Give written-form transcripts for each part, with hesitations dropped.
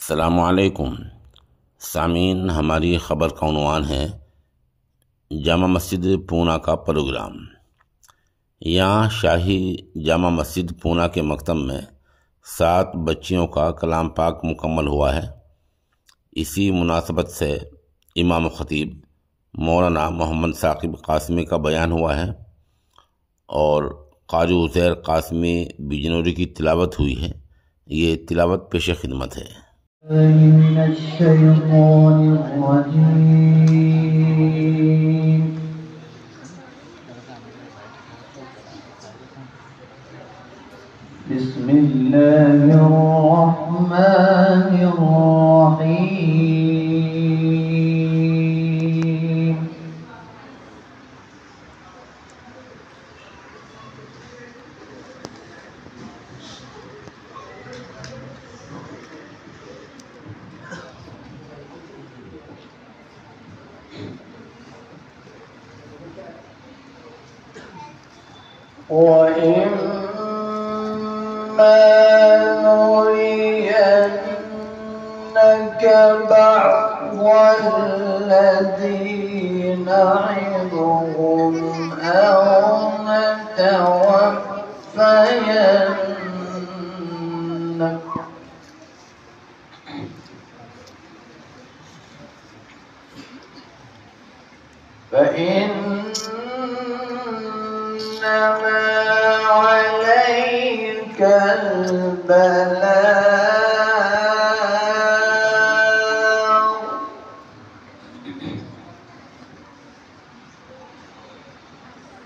अस्सलामुअलैकुम सामीन, हमारी ख़बर का उन्वान है जामा मस्जिद पूना का प्रोग्राम। यहाँ शाही जामा मस्जिद पूना के मकतब में 7 बच्चियों का कलाम पाक मुकम्मल हुआ है। इसी मुनासबत से इमाम ख़तीब मौलाना मोहम्मद साकिब कासमी का बयान हुआ है और क़ारी उज़ैर कासमी बिजनौरी की तिलावत हुई है। ये तिलावत पेश खिदमत है। बिस्मिल्लाहिर्रहमानिर्रहीम। وإما نرينك بعض الذي نعدهم أو نتوفينك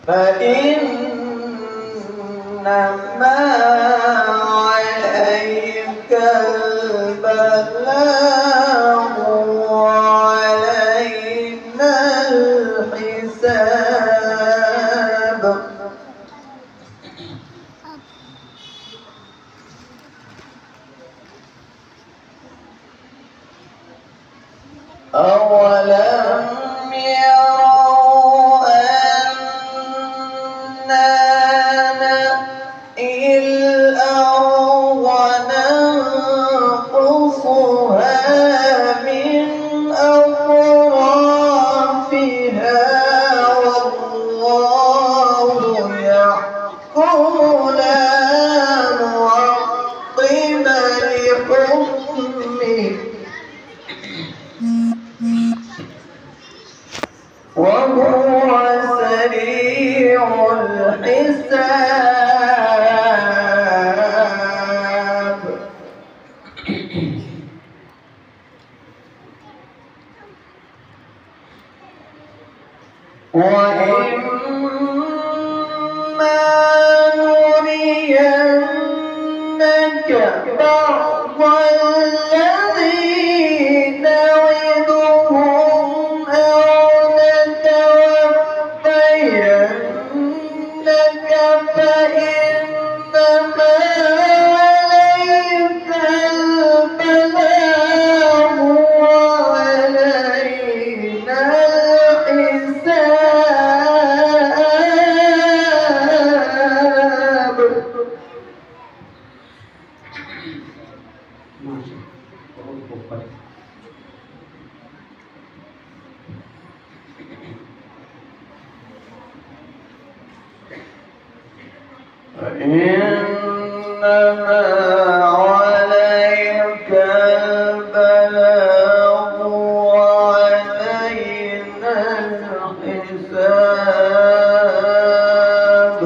فإنما عليك البلاغ وعلينا الحساب. أولم يروا أنا نأتي الأرض ننقصها من أطرافها والله يحكم لا معقب لحكمه وهو سريع الحساب. وإما نرينك بعض الذي نعدهم أو نتوفينك فإنما عليك البلاغ وعلينا الحساب. فإنما عليك البلاغ وعلينا الحساب.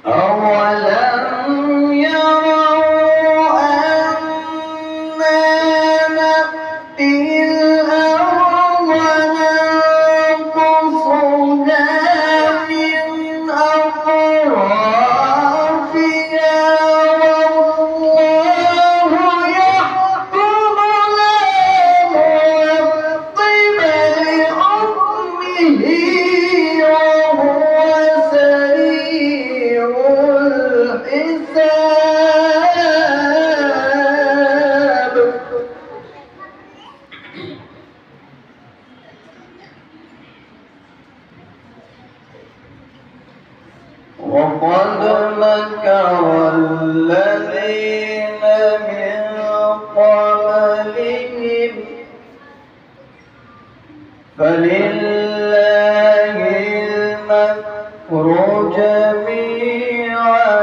أولم يروا أنا نأتي الأرض ننقصها من أطرافها والله يحكم لا معقب لحكمه وهو سريع وقد مكر الذين من قبلهم فلله المكر جميعا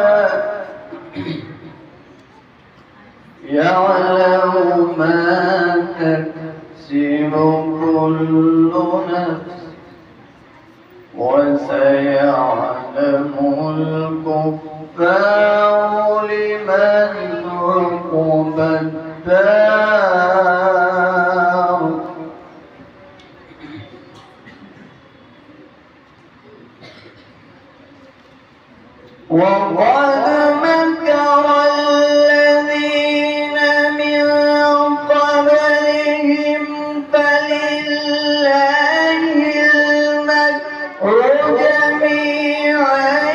يعلم ما تكسب كل نفس وسيعلم الكفار لمن عقبى الدار وقد مكر الذين من قبلهم فلله المكر جميعا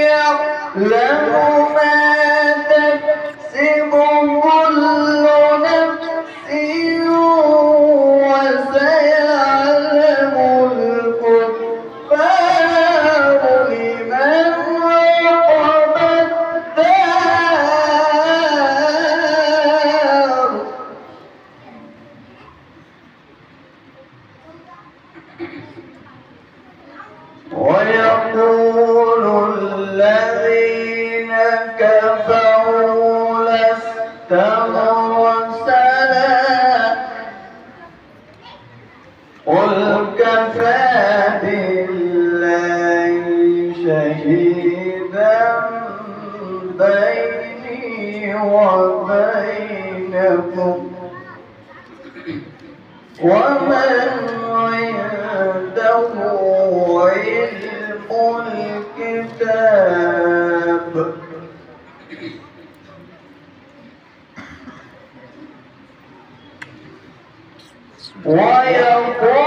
يعلم ما تكسب كل نفس وسيعلم الكفار لمن عقبى الدار ويقول الذين كفروا لست مرسلا قل كفى بالله شهيدا بيني وبينكم ومن عنده علم الكتاب ويقول